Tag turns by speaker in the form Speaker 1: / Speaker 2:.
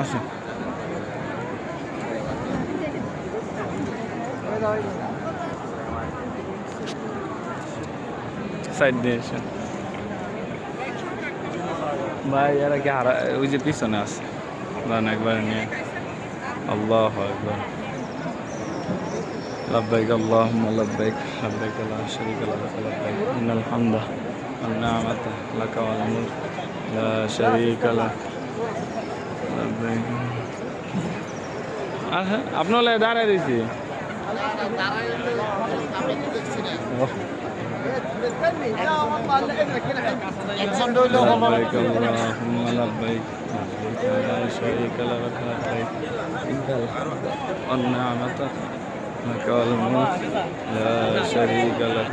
Speaker 1: আসেন সাইড দিয়ে এসে ভাই এরা কি হারা ওই যে পিছনে আছে দান একবার নিয়ে আল্লাহ একবার لبيك اللهم لبيك لبيك لا شريك لك لبيك إن الحمد والنعمة لك والملك لا شريك لك لبيك আপনার লাই দাঁড়ায় দিয়েছি لبيك اللهم لبيك لبيك لا شريك لك لبيك إن الحمد والنعمة لك والملك لا شريك لك